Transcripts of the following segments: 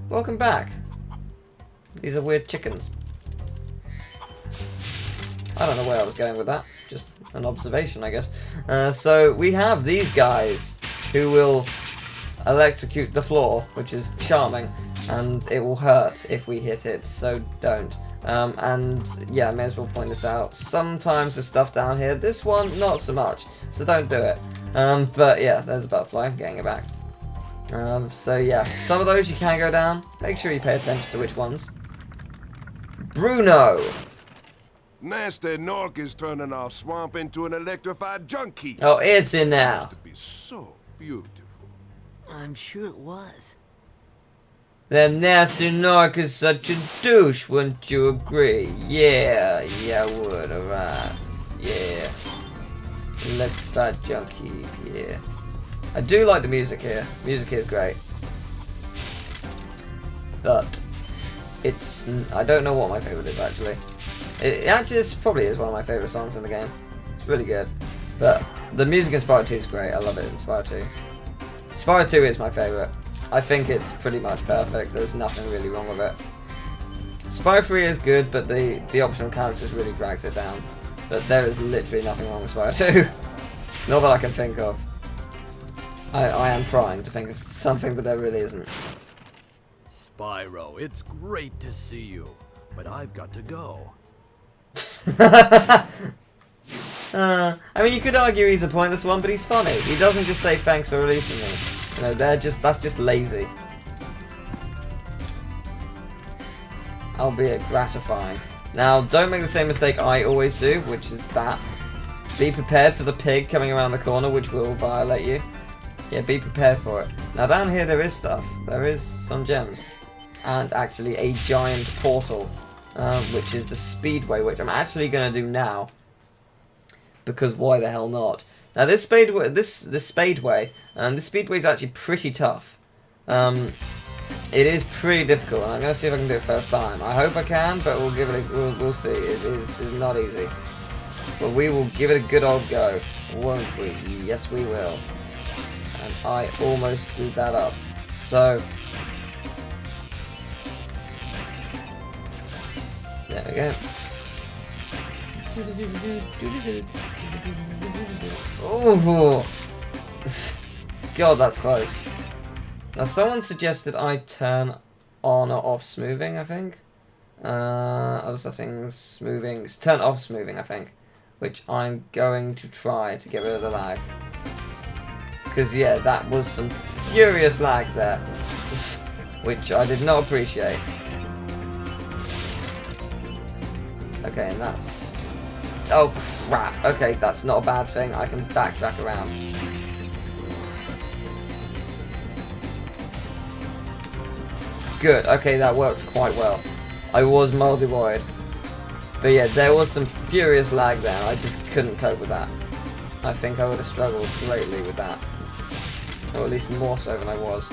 welcome back. These are weird chickens. I don't know where I was going with that. Just an observation, I guess. So we have these guys who will electrocute the floor, which is charming, and it will hurt if we hit it, so don't. And yeah, I may as well point this out. Sometimes there's stuff down here. This one, not so much, so don't do it. But yeah, there's a butterfly getting it back. So yeah, some of those you can go down. Make sure you pay attention to which ones. Bruno! Nasty Nork is turning our swamp into an electrified junkie. Oh, it's in It now. used to be so beautiful. I'm sure it was. Then Nasty Nork is such a douche, wouldn't you agree? Yeah, I would, alright. Yeah. Electrified junkie, yeah. I do like the music here. Music is great. But it's... I don't know what my favourite is, actually. It actually probably is one of my favourite songs in the game. It's really good. But the music in Spyro 2 is great. I love it in Spyro 2. Spyro 2 is my favourite. I think it's pretty much perfect. There's nothing really wrong with it. Spyro 3 is good, but the optional characters really drags it down. But there is literally nothing wrong with Spyro 2. Not that I can think of. I am trying to think of something, but there really isn't. Spyro, it's great to see you, but I've got to go. I mean, you could argue he's a pointless one, but he's funny. He doesn't just say thanks for releasing me. You know, that's just lazy. Albeit gratifying. Now, don't make the same mistake I always do, which is that. Be prepared for the pig coming around the corner, which will violate you. Yeah, be prepared for it. Now, down here there is stuff. There is some gems. And actually a giant portal. Which is the speedway, which I'm actually going to do now. Because why the hell not? Now this speedway, this speedway is actually pretty tough. It is pretty difficult, and I'm going to see if I can do it first time. I hope I can, but we'll give it we'll see. It's not easy. But we will give it a good old go, won't we? Yes, we will. And I almost screwed that up. So... there we go. Oh, God, that's close. Now, someone suggested I turn on or off smoothing, I think. Other settings, smoothing. Turn off smoothing, I think. Which I'm going to try to get rid of the lag. Because, yeah, that was some furious lag there. Which I did not appreciate. Okay, and that's... oh, crap. Okay, that's not a bad thing. I can backtrack around. Good. Okay, that works quite well. I was mildly worried. But yeah, there was some furious lag there. I just couldn't cope with that. I think I would have struggled greatly with that. Or at least more so than I was.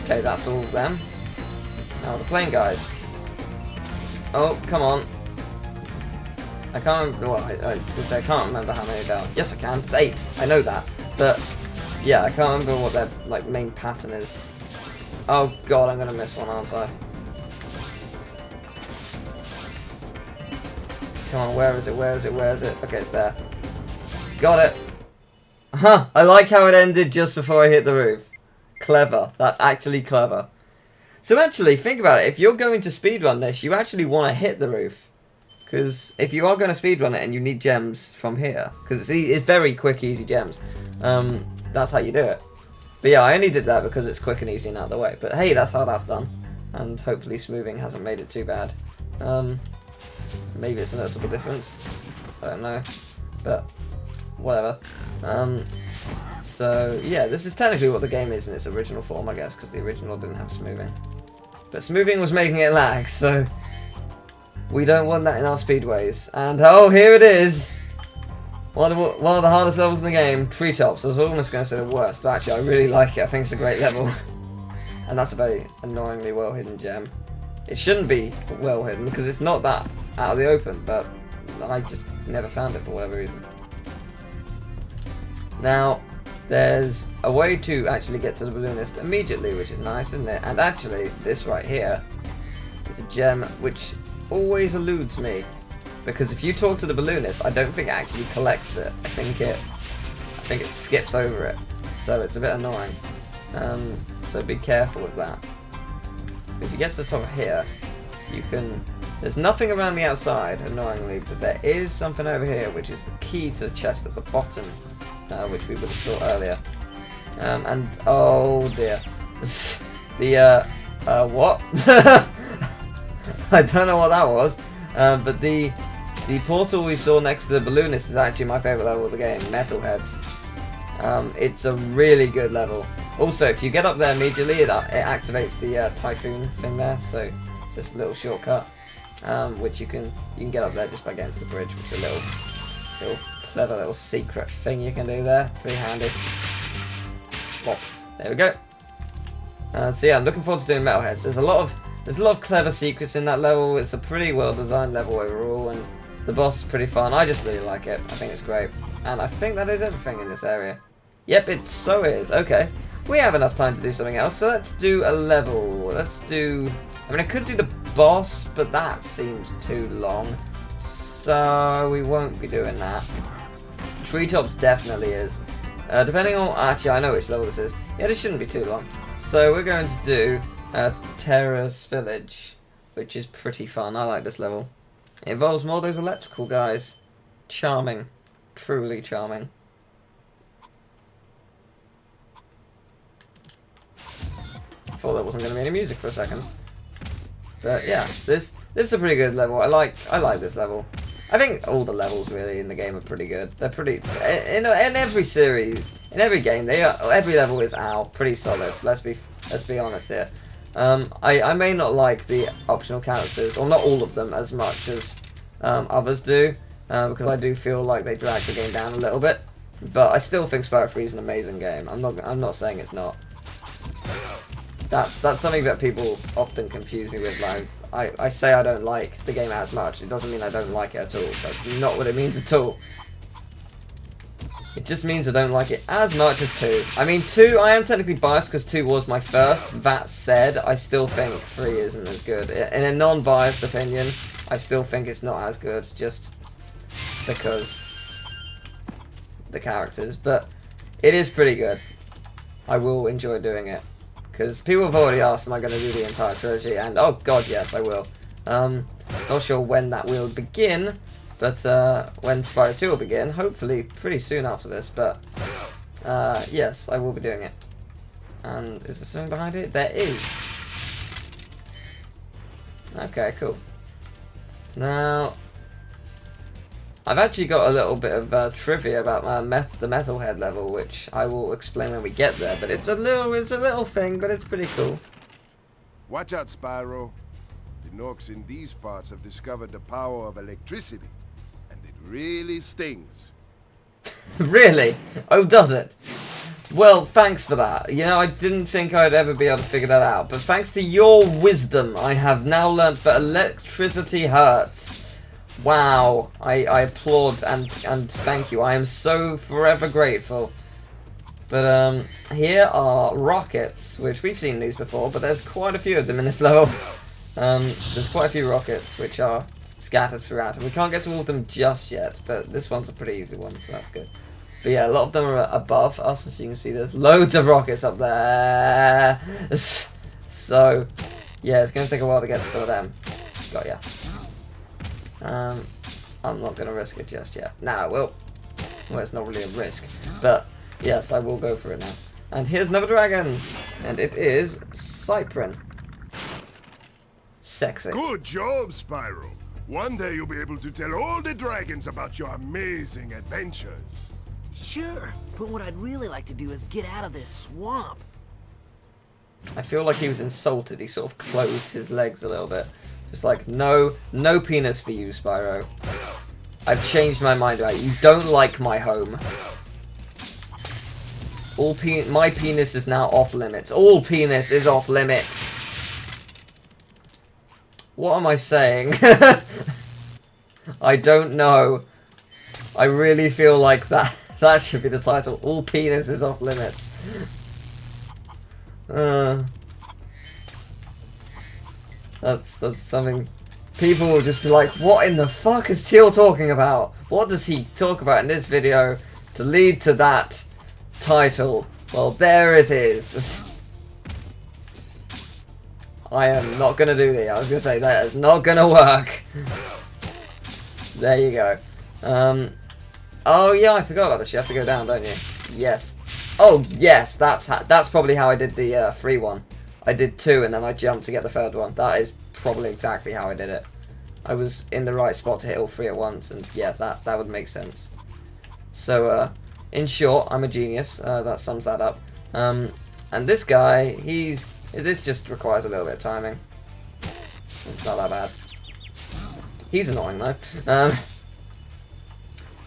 Okay, that's all of them. Now the plane guys. Oh, come on. I can't remember, well, I was going to say I can't remember how many there are. Yes I can, it's 8, I know that. But, yeah, I can't remember what their, like, main pattern is. Oh God, I'm going to miss one, aren't I? Come on, where is it, where is it, where is it? Okay, it's there. Got it! Huh, I like how it ended just before I hit the roof. Clever, that's actually clever. So actually, think about it, if you're going to speedrun this, you actually want to hit the roof. Because if you are going to speedrun it and you need gems from here, because it's very quick, easy gems, that's how you do it. But yeah, I only did that because it's quick and easy and out of the way. But hey, that's how that's done. And hopefully smoothing hasn't made it too bad. Maybe it's a noticeable difference. I don't know. But, whatever. So, yeah, this is technically what the game is in its original form, I guess, because the original didn't have smoothing. But smoothing was making it lag, so we don't want that in our speedways. And, oh, here it is! One of the hardest levels in the game, Treetops. I was almost going to say the worst, but actually I really like it. I think it's a great level. And that's a very annoyingly well-hidden gem. It shouldn't be well-hidden, because it's not that out of the open, but I just never found it for whatever reason. Now, there's a way to actually get to the balloonist immediately, which is nice, isn't it? And actually, this right here is a gem which always eludes me. Because if you talk to the balloonist, I don't think it actually collects it. I think it skips over it. So it's a bit annoying. So be careful with that. If you get to the top of here, you can... There's nothing around the outside, annoyingly, but there is something over here, which is the key to the chest at the bottom, which we would have saw earlier. And, oh dear. What? I don't know what that was. But the portal we saw next to the balloonist is actually my favourite level of the game, Metalheads. It's a really good level. Also, if you get up there immediately, it activates the typhoon thing there, so it's just a little shortcut, which you can get up there just by getting to the bridge, which is a little clever little secret thing you can do there. Pretty handy. Pop. There we go. So yeah, I'm looking forward to doing Metalheads. There's a lot of clever secrets in that level. It's a pretty well designed level overall, and the boss is pretty fun. I just really like it. I think it's great, and I think that is everything in this area. Yep, it so is. Okay. We have enough time to do something else, so let's do a level. Let's do... I mean, I could do the boss, but that seems too long. So we won't be doing that. Treetops definitely is. Depending on... Actually, I know which level this is. Yeah, this shouldn't be too long. So we're going to do Terrace Village, which is pretty fun. I like this level. It involves more of those electrical guys. Charming. Truly charming. Thought there wasn't going to be any music for a second, but yeah, this is a pretty good level. I like this level. I think all the levels really in the game are pretty good. They're pretty in every series, in every game. Every level is pretty solid. Let's be honest here. I may not like the optional characters, or not all of them, as much as others do, because I do feel like they drag the game down a little bit. But I still think Spyro 3 is an amazing game. I'm not saying it's not. That's something that people often confuse me with. Like, I say I don't like the game as much. It doesn't mean I don't like it at all. That's not what it means at all. It just means I don't like it as much as 2. I mean, 2, I am technically biased because 2 was my first. That said, I still think 3 isn't as good. In a non-biased opinion, I still think it's not as good, just because the characters. But it is pretty good. I will enjoy doing it. Because people have already asked, am I going to do the entire trilogy? And, oh god, yes, I will. Not sure when that will begin, but when Spyro 2 will begin, hopefully pretty soon after this, but yes, I will be doing it. And is there something behind it? There is. Okay, cool. Now, I've actually got a little bit of trivia about the Metalhead level, which I will explain when we get there. But it's a little thing, but it's pretty cool. Watch out, Spyro. The Norks in these parts have discovered the power of electricity, and it really stings. Really? Oh, does it? Well, thanks for that. You know, I didn't think I'd ever be able to figure that out, but thanks to your wisdom, I have now learnt that electricity hurts. Wow, I applaud and thank you. I am so forever grateful. But here are rockets, which we've seen these before, but there's quite a few of them in this level. There's quite a few rockets which are scattered throughout, and we can't get to all of them just yet, but this one's a pretty easy one, so that's good. But yeah, a lot of them are above us, as you can see. There's loads of rockets up there. So yeah, it's going to take a while to get to some of them. Got ya. I'm not going to risk it just yet. Now I will. Well, it's not really a risk, but yes, I will go for it now. And here's another dragon, and it is Cyprin. Sexy. Good job, Spyro. One day you'll be able to tell all the dragons about your amazing adventures. Sure, but what I'd really like to do is get out of this swamp. I feel like he was insulted. He sort of closed his legs a little bit. Just like, no penis for you, Spyro. I've changed my mind about it. You don't like my home. My penis is now off limits. All penis is off limits. What am I saying? I don't know. I really feel like That should be the title. All penises off limits. That's something. People will just be like, what in the fuck is Teal talking about? What does he talk about in this video to lead to that title? Well, there it is. I am not going to do that. I was going to say that is not going to work. There you go. Oh yeah, I forgot about this. You have to go down, don't you? Yes. Oh yes, that's probably how I did the free one. I did 2 and then I jumped to get the 3rd one. That is probably exactly how I did it. I was in the right spot to hit all 3 at once, and yeah, that would make sense. So, in short, I'm a genius. That sums that up. And this guy, this just requires a little bit of timing. It's not that bad. He's annoying though.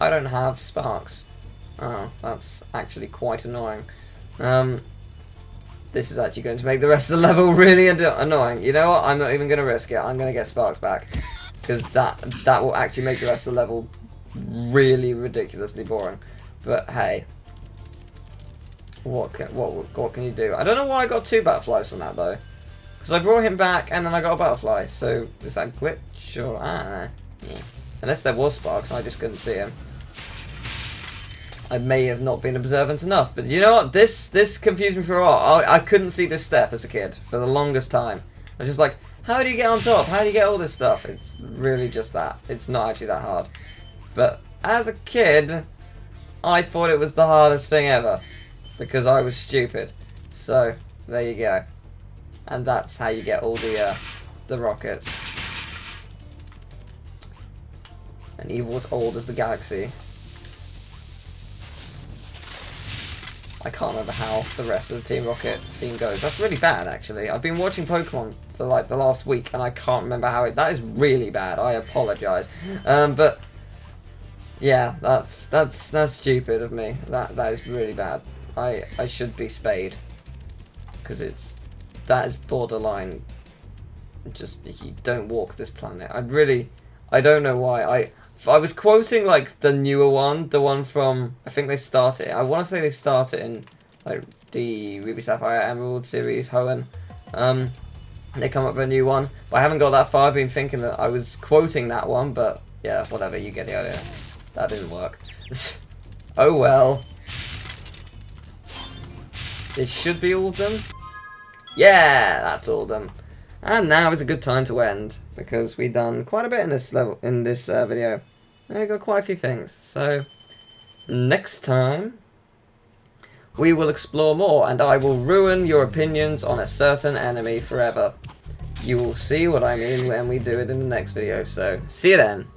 I don't have sparks. Oh, that's actually quite annoying. This is actually going to make the rest of the level really annoying. You know what? I'm not even going to risk it. I'm going to get sparks back. Because that will actually make the rest of the level really ridiculously boring. But hey. What can you do? I don't know why I got 2 butterflies from that though. Because I brought him back and then I got a butterfly. So, is that a glitch or... I don't know. Yeah. Unless there was sparks and I just couldn't see him. I may have not been observant enough, but you know what? This confused me for a while. I couldn't see this step as a kid for the longest time. I was just like, how do you get on top? How do you get all this stuff? It's really just that. It's not actually that hard. But as a kid, I thought it was the hardest thing ever because I was stupid. So there you go, and that's how you get all the rockets. And evil as old as the galaxy. I can't remember how the rest of the Team Rocket theme goes. That's really bad, actually. I've been watching Pokemon for like the last week, and I can't remember how it. That is really bad. I apologise. But yeah, that's stupid of me. That is really bad. I should be spayed because that is borderline. Just you don't walk this planet. I don't know why. I was quoting like the newer one, the one from I think they started. I want to say they started in like the Ruby Sapphire Emerald series, Hoenn. They come up with a new one, but I haven't got that far. I've been thinking that I was quoting that one, but yeah, whatever. You get the idea. That didn't work. Oh well. This should be all of them. Yeah, that's all of them. And now is a good time to end because we've done quite a bit in this video. We got quite a few things. So next time we will explore more, and I will ruin your opinions on a certain enemy forever. You will see what I mean when we do it in the next video. So see you then.